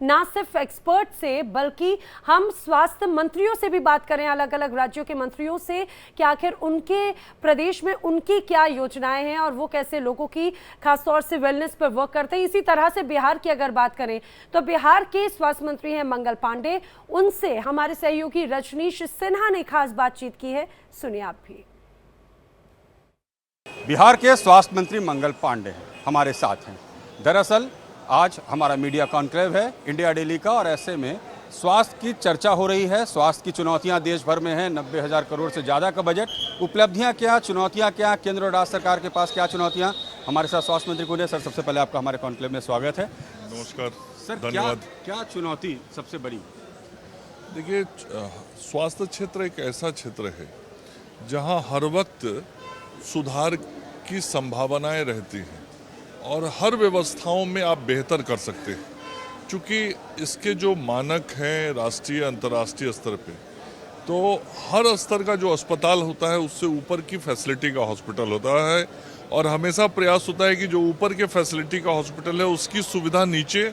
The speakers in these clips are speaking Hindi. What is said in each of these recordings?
ना सिर्फ एक्सपर्ट से बल्कि हम स्वास्थ्य मंत्रियों से भी बात करें, अलग अलग राज्यों के मंत्रियों से, कि आखिर उनके प्रदेश में उनकी क्या योजनाएं हैं और वो कैसे लोगों की खासतौर से वेलनेस पर वर्क करते हैं। इसी तरह से बिहार की अगर बात करें तो बिहार के स्वास्थ्य मंत्री हैं मंगल पांडे, उनसे हमारे सहयोगी रजनीश सिन्हा ने खास बातचीत की है, सुनिए आप भी। बिहार के स्वास्थ्य मंत्री मंगल पांडे हमारे साथ हैं। दरअसल आज हमारा मीडिया कॉन्क्लेव है इंडिया डेली का, और ऐसे में स्वास्थ्य की चर्चा हो रही है। स्वास्थ्य की चुनौतियां देश भर में हैं, 90,000 करोड़ से ज़्यादा का बजट, उपलब्धियां क्या, चुनौतियां क्या, केंद्र और राज्य सरकार के पास क्या चुनौतियां। हमारे साथ स्वास्थ्य मंत्री कौन है? सर, सबसे पहले आपका हमारे कॉन्क्लेव में स्वागत है। नमस्कार सर, धन्यवाद। क्या चुनौती सबसे बड़ी? देखिए, स्वास्थ्य क्षेत्र एक ऐसा क्षेत्र है जहां हर वक्त सुधार की संभावनाएं रहती हैं और हर व्यवस्थाओं में आप बेहतर कर सकते हैं, क्योंकि इसके जो मानक हैं राष्ट्रीय अंतर्राष्ट्रीय स्तर पे, तो हर स्तर का जो अस्पताल होता है उससे ऊपर की फैसिलिटी का हॉस्पिटल होता है, और हमेशा प्रयास होता है कि जो ऊपर के फैसिलिटी का हॉस्पिटल है उसकी सुविधा नीचे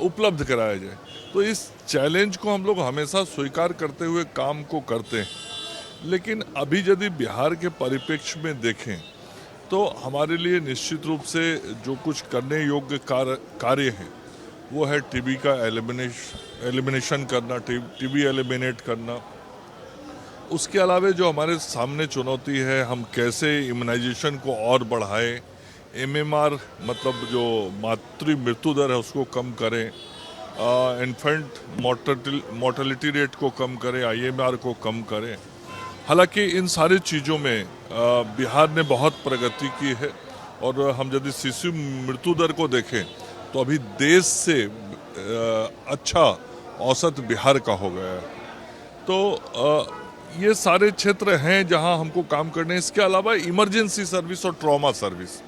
उपलब्ध कराया जाए। तो इस चैलेंज को हम लोग हमेशा स्वीकार करते हुए काम को करते हैं। लेकिन अभी यदि बिहार के परिप्रेक्ष्य में देखें तो हमारे लिए निश्चित रूप से जो कुछ करने योग्य कार्य हैं वो है टीबी का एलिमिनेशन करना, टीबी एलिमिनेट करना। उसके अलावा जो हमारे सामने चुनौती है, हम कैसे इम्यूनाइजेशन को और बढ़ाएं, एमएमआर मतलब जो मातृ मृत्यु दर है उसको कम करें, इन्फेंट मोर्टेलिटी रेट को कम करें, आईएमआर को कम करें। हालांकि इन सारी चीज़ों में बिहार ने बहुत प्रगति की है, और हम यदि शिशु मृत्यु दर को देखें तो अभी देश से अच्छा औसत बिहार का हो गया है। तो ये सारे क्षेत्र हैं जहां हमको काम करने हैं। इसके अलावा इमरजेंसी सर्विस और ट्रॉमा सर्विस,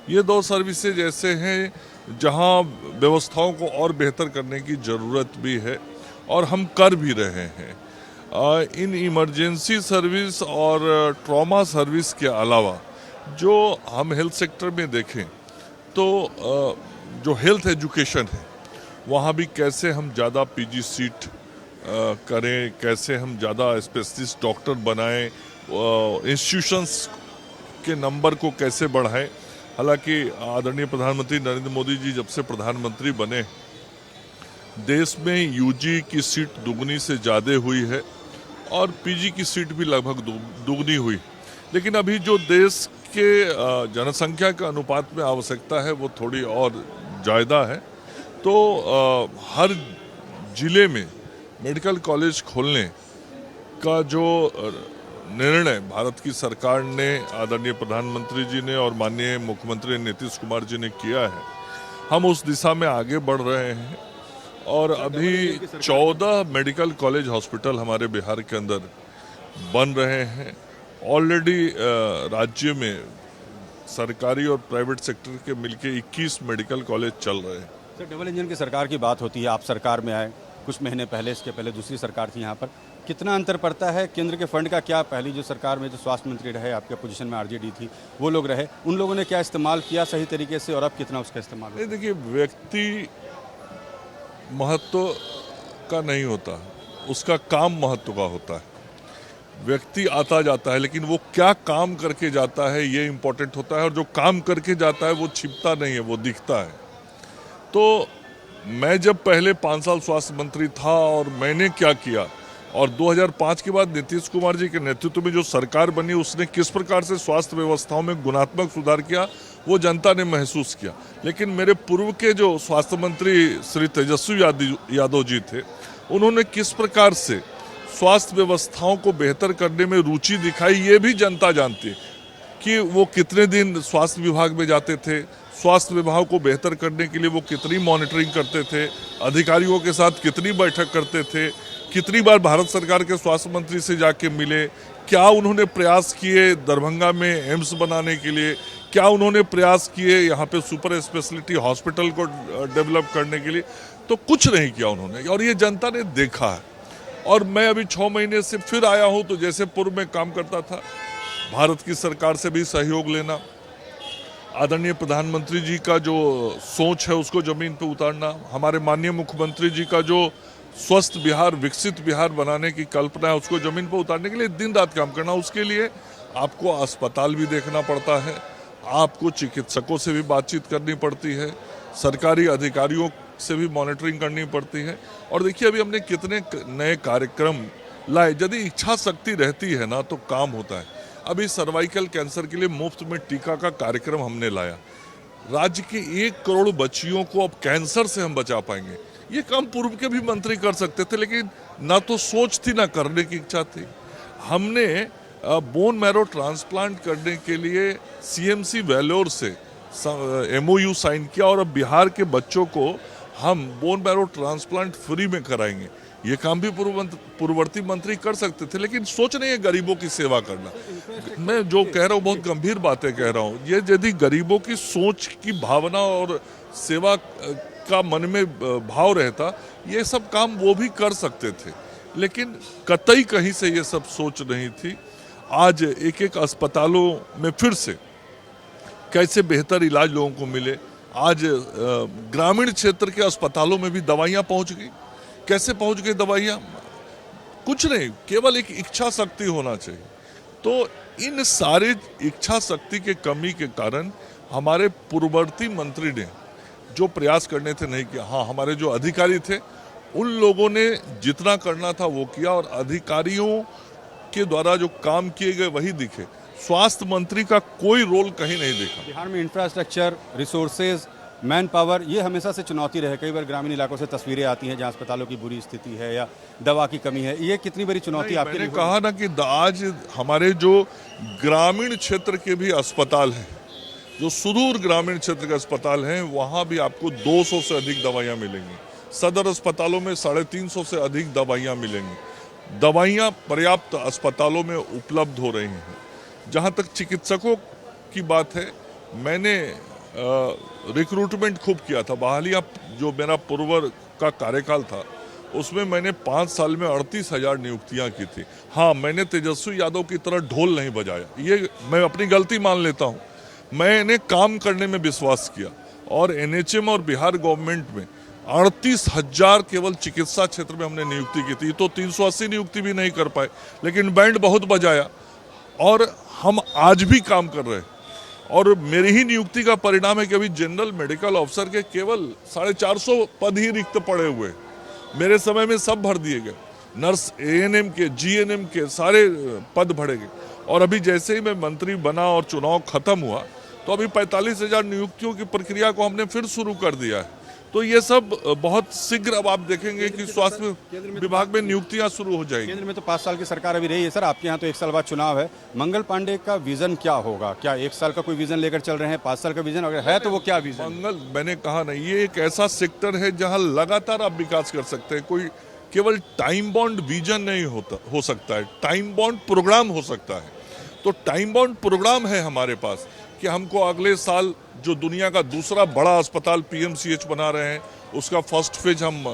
ये दो सर्विसेज ऐसे हैं जहां व्यवस्थाओं को और बेहतर करने की ज़रूरत भी है और हम कर भी रहे हैं। इन इमरजेंसी सर्विस और ट्रॉमा सर्विस के अलावा जो हम हेल्थ सेक्टर में देखें तो जो हेल्थ एजुकेशन है वहाँ भी कैसे हम ज़्यादा पीजी सीट करें, कैसे हम ज़्यादा स्पेशलिस्ट डॉक्टर बनाएं, इंस्टीट्यूशंस के नंबर को कैसे बढ़ाएं। हालांकि आदरणीय प्रधानमंत्री नरेंद्र मोदी जी जब से प्रधानमंत्री बने, देश में यूजी की सीट दुगनी से ज़्यादा हुई है और पीजी की सीट भी लगभग दुगनी हुई। लेकिन अभी जो देश के जनसंख्या के अनुपात में आवश्यकता है वो थोड़ी और ज़्यादा है। तो हर जिले में मेडिकल कॉलेज खोलने का जो निर्णय भारत की सरकार ने, आदरणीय प्रधानमंत्री जी ने और माननीय मुख्यमंत्री नीतीश कुमार जी ने किया है, हम उस दिशा में आगे बढ़ रहे हैं। और अभी 14 मेडिकल कॉलेज हॉस्पिटल हमारे बिहार के अंदर बन रहे हैं। ऑलरेडी राज्य में सरकारी और प्राइवेट सेक्टर के मिलके 21 मेडिकल कॉलेज चल रहे हैं। सर, डबल इंजन की सरकार की बात होती है, आप सरकार में आए कुछ महीने पहले, इसके पहले दूसरी सरकार थी यहाँ पर, कितना अंतर पड़ता है? केंद्र के फंड का क्या, पहली जो सरकार में जो स्वास्थ्य मंत्री रहे, आपके पोजीशन में आरजेडी थी, वो लोग रहे, उन लोगों ने क्या इस्तेमाल किया सही तरीके से, और अब कितना उसका इस्तेमाल? नहीं, देखिए, व्यक्ति महत्व का नहीं होता, उसका काम महत्व का होता है। व्यक्ति आता जाता है, लेकिन वो क्या काम करके जाता है ये इम्पोर्टेंट होता है, और जो काम करके जाता है वो छिपता नहीं है, वो दिखता है। तो मैं जब पहले 5 साल स्वास्थ्य मंत्री था और मैंने क्या किया, और 2005 के बाद नीतीश कुमार जी के नेतृत्व में जो सरकार बनी उसने किस प्रकार से स्वास्थ्य व्यवस्थाओं में गुणात्मक सुधार किया वो जनता ने महसूस किया। लेकिन मेरे पूर्व के जो स्वास्थ्य मंत्री श्री तेजस्वी यादव जी थे, उन्होंने किस प्रकार से स्वास्थ्य व्यवस्थाओं को बेहतर करने में रुचि दिखाई ये भी जनता जानती है, कि वो कितने दिन स्वास्थ्य विभाग में जाते थे, स्वास्थ्य विभाग को बेहतर करने के लिए वो कितनी मॉनिटरिंग करते थे, अधिकारियों के साथ कितनी बैठक करते थे, कितनी बार भारत सरकार के स्वास्थ्य मंत्री से जाके मिले, क्या उन्होंने प्रयास किए दरभंगा में एम्स बनाने के लिए, क्या उन्होंने प्रयास किए यहाँ पे सुपर स्पेशलिटी हॉस्पिटल को डेवलप करने के लिए। तो कुछ नहीं किया उन्होंने, और ये जनता ने देखा है। और मैं अभी 6 महीने से फिर आया हूँ, तो जैसे पूर्व में काम करता था, भारत की सरकार से भी सहयोग लेना, आदरणीय प्रधानमंत्री जी का जो सोच है उसको जमीन पे उतारना, हमारे माननीय मुख्यमंत्री जी का जो स्वस्थ बिहार, विकसित बिहार बनाने की कल्पना है उसको जमीन पर उतारने के लिए दिन रात काम करना। उसके लिए आपको अस्पताल भी देखना पड़ता है, आपको चिकित्सकों से भी बातचीत करनी पड़ती है, सरकारी अधिकारियों से भी मॉनिटरिंग करनी पड़ती है। और देखिए अभी हमने कितने नए कार्यक्रम लाए। यदि इच्छा शक्ति रहती है ना तो काम होता है। अभी सर्वाइकल कैंसर के लिए मुफ्त में टीका का कार्यक्रम हमने लाया। राज्य की 1 करोड़ बच्चियों को अब कैंसर से हम बचा पाएंगे। ये काम पूर्व के भी मंत्री कर सकते थे, लेकिन ना तो सोच थी ना करने की इच्छा थी। हमने बोन मैरो ट्रांसप्लांट करने के लिए सीएमसी वेलोर से MOU साइन किया और अब बिहार के बच्चों को हम बोन मैरो ट्रांसप्लांट फ्री में कराएंगे। ये काम भी पूर्ववर्ती मंत्री कर सकते थे, लेकिन सोच नहीं है गरीबों की सेवा करना। मैं जो कह रहा हूँ बहुत गंभीर बातें कह रहा हूँ। ये यदि गरीबों की सोच की भावना और सेवा का मन में भाव रहता, ये सब काम वो भी कर सकते थे, लेकिन कतई कहीं से ये सब सोच नहीं थी। आज एक एक अस्पतालों में फिर से कैसे बेहतर इलाज लोगों को मिले। आज ग्रामीण क्षेत्र के अस्पतालों में भी दवाइयाँ पहुँच गई। कैसे पहुँच गई दवाइयाँ? कुछ नहीं, केवल एक इच्छा शक्ति होना चाहिए। तो इन सारे इच्छा शक्ति के कमी के कारण हमारे पूर्ववर्ती मंत्री ने जो प्रयास करने थे नहीं किया। हाँ, हमारे जो अधिकारी थे उन लोगों ने जितना करना था वो किया और अधिकारियों के द्वारा जो काम किए गए वही दिखे। स्वास्थ्य मंत्री का कोई रोल कहीं नहीं देखा। बिहार में इंफ्रास्ट्रक्चर, रिसोर्सेज, मैन पावर, ये हमेशा से चुनौती रहे। कई बार ग्रामीण इलाकों से तस्वीरें आती हैं जहां अस्पतालों की बुरी स्थिति है या दवा की कमी है। ये कितनी बड़ी चुनौती आपके लिए? कहा ना कि आज हमारे जो ग्रामीण क्षेत्र के भी अस्पताल हैं, जो सुदूर ग्रामीण क्षेत्र के अस्पताल हैं, वहाँ भी आपको 200 से अधिक दवाइयाँ मिलेंगी। सदर अस्पतालों में 350 से अधिक दवाइयाँ मिलेंगी। दवाइयाँ पर्याप्त अस्पतालों में उपलब्ध हो रही हैं। जहाँ तक चिकित्सकों की बात है, मैंने रिक्रूटमेंट खूब किया था। बहालियाँ जो मेरा पूर्व का कार्यकाल था उसमें मैंने 5 साल में 38,000 नियुक्तियाँ की थी। हाँ, मैंने तेजस्वी यादव की तरह ढोल नहीं बजाया, ये मैं अपनी गलती मान लेता हूँ। मैंने काम करने में विश्वास किया और NHM और बिहार गवर्नमेंट में 38,000 केवल चिकित्सा क्षेत्र में हमने नियुक्ति की थी। तो 380 नियुक्ति भी नहीं कर पाए, लेकिन बैंड बहुत बजाया और हम आज भी काम कर रहे हैं। और मेरी ही नियुक्ति का परिणाम है कि अभी जनरल मेडिकल ऑफिसर के केवल 450 पद ही रिक्त पड़े हुए। मेरे समय में सब भर दिए गए। नर्स, ANM के, GNM के सारे पद भरे गए। और अभी जैसे ही मैं मंत्री बना और चुनाव खत्म हुआ तो अभी 45,000 नियुक्तियों की प्रक्रिया को हमने फिर शुरू कर दिया है। तो ये सब बहुत शीघ्र अब आप देखेंगे कि स्वास्थ्य विभाग में नियुक्तियां शुरू हो जाएगी। केंद्र में तो 5 साल की सरकार अभी रही है सर, आपके यहाँ तो 1 साल बाद चुनाव है। मंगल पांडे का विजन क्या होगा? क्या 1 साल का कोई विजन लेकर चल रहे हैं? 5 साल का विजन अगर है तो वो क्या विजन? मैंने कहा ना, ये एक ऐसा सेक्टर है जहाँ लगातार आप विकास कर सकते हैं। कोई केवल टाइम बॉन्ड विजन नहीं हो सकता है, टाइम बॉन्ड प्रोग्राम हो सकता है। तो टाइम बॉन्ड प्रोग्राम है हमारे पास कि हमको अगले साल जो दुनिया का दूसरा बड़ा अस्पताल PMCH बना रहे हैं उसका फर्स्ट फेज हम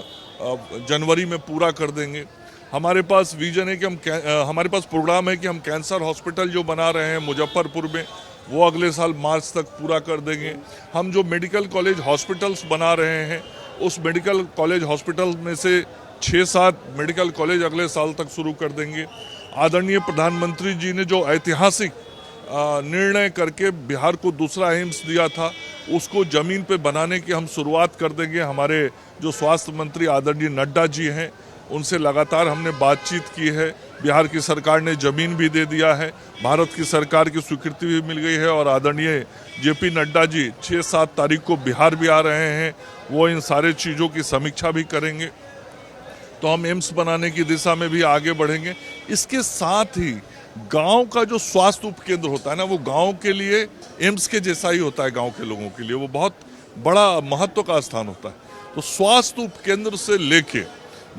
जनवरी में पूरा कर देंगे। हमारे पास विजन है कि हमारे पास प्रोग्राम है कि हम कैंसर हॉस्पिटल जो बना रहे हैं मुजफ्फरपुर में वो अगले साल मार्च तक पूरा कर देंगे। हम जो मेडिकल कॉलेज हॉस्पिटल्स बना रहे हैं उस मेडिकल कॉलेज हॉस्पिटल में से 6-7 मेडिकल कॉलेज अगले साल तक शुरू कर देंगे। आदरणीय प्रधानमंत्री जी ने जो ऐतिहासिक निर्णय करके बिहार को दूसरा एम्स दिया था उसको जमीन पे बनाने की हम शुरुआत कर देंगे। हमारे जो स्वास्थ्य मंत्री आदरणीय नड्डा जी हैं उनसे लगातार हमने बातचीत की है। बिहार की सरकार ने जमीन भी दे दिया है, भारत की सरकार की स्वीकृति भी मिल गई है और आदरणीय JP नड्डा जी 6-7 तारीख को बिहार भी आ रहे हैं, वो इन सारे चीज़ों की समीक्षा भी करेंगे। तो हम एम्स बनाने की दिशा में भी आगे बढ़ेंगे। इसके साथ ही गांव का जो स्वास्थ्य उपकेंद्र होता है ना, वो गांव के लिए एम्स के जैसा ही होता है। गांव के लोगों के लिए वो बहुत बड़ा महत्व का स्थान होता है। तो स्वास्थ्य उपकेंद्र से लेके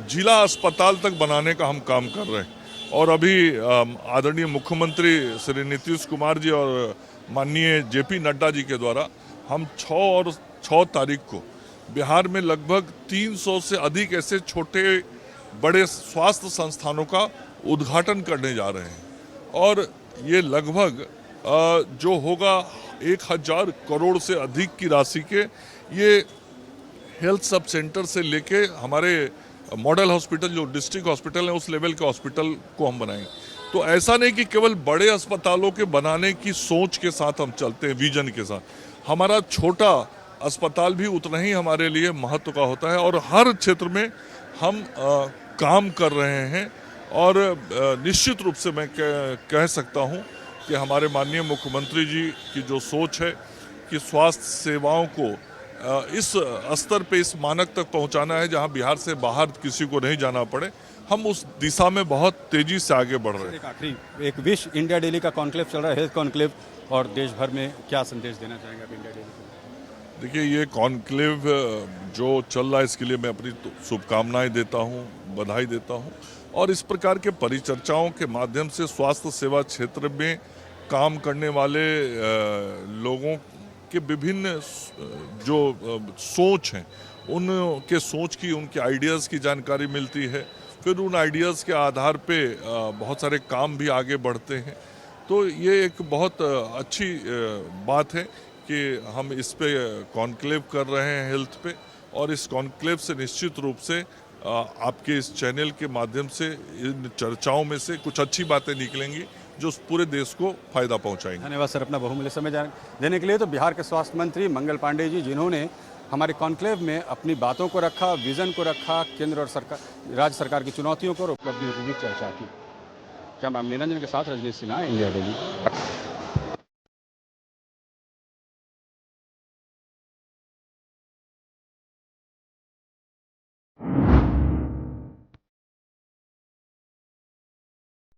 जिला अस्पताल तक बनाने का हम काम कर रहे हैं। और अभी आदरणीय मुख्यमंत्री श्री नीतीश कुमार जी और माननीय JP नड्डा जी के द्वारा हम 6 तारीख को बिहार में लगभग 300 से अधिक ऐसे छोटे बड़े स्वास्थ्य संस्थानों का उद्घाटन करने जा रहे हैं। और ये लगभग जो होगा 1000 करोड़ से अधिक की राशि के ये हेल्थ सब सेंटर से लेके हमारे मॉडल हॉस्पिटल जो डिस्ट्रिक्ट हॉस्पिटल है उस लेवल के हॉस्पिटल को हम बनाएंगे। तो ऐसा नहीं कि केवल बड़े अस्पतालों के बनाने की सोच के साथ हम चलते हैं, विजन के साथ। हमारा छोटा अस्पताल भी उतना ही हमारे लिए महत्व का होता है और हर क्षेत्र में हम काम कर रहे हैं। और निश्चित रूप से मैं कह सकता हूं कि हमारे माननीय मुख्यमंत्री जी की जो सोच है कि स्वास्थ्य सेवाओं को इस स्तर पे, इस मानक तक पहुंचाना है जहां बिहार से बाहर किसी को नहीं जाना पड़े, हम उस दिशा में बहुत तेजी से आगे बढ़ रहे हैं। एक आखिरी, एक विश्व इंडिया दिल्ली का कॉन्क्लेव चल रहा है, हेल्थ कॉन्क्लेव, और देश भर में क्या संदेश देना चाहेंगे आप इंडिया दिल्ली को? देखिए, ये कॉन्क्लेव जो चल रहा है इसके लिए मैं अपनी शुभकामनाएं देता हूं, बधाई देता हूं। और इस प्रकार के परिचर्चाओं के माध्यम से स्वास्थ्य सेवा क्षेत्र में काम करने वाले लोगों के विभिन्न जो सोच हैं, उनके सोच की, उनके आइडियाज़ की जानकारी मिलती है। फिर उन आइडियाज़ के आधार पे बहुत सारे काम भी आगे बढ़ते हैं। तो ये एक बहुत अच्छी बात है कि हम इस पे कॉन्क्लेव कर रहे हैं हेल्थ पे, और इस कॉन्क्लेव से निश्चित रूप से आपके इस चैनल के माध्यम से इन चर्चाओं में से कुछ अच्छी बातें निकलेंगी जो पूरे देश को फायदा पहुंचाएंगे। धन्यवाद सर अपना बहुमूल्य समय देने के लिए। तो बिहार के स्वास्थ्य मंत्री मंगल पांडे जी, जिन्होंने हमारे कॉन्क्लेव में अपनी बातों को रखा, विजन को रखा, केंद्र और सरकार, राज्य सरकार की चुनौतियों को और उपलब्धियों की भी चर्चा की। कैमरा निरंजन के साथ रजनीश सिन्हा, इंडिया दिल्ली।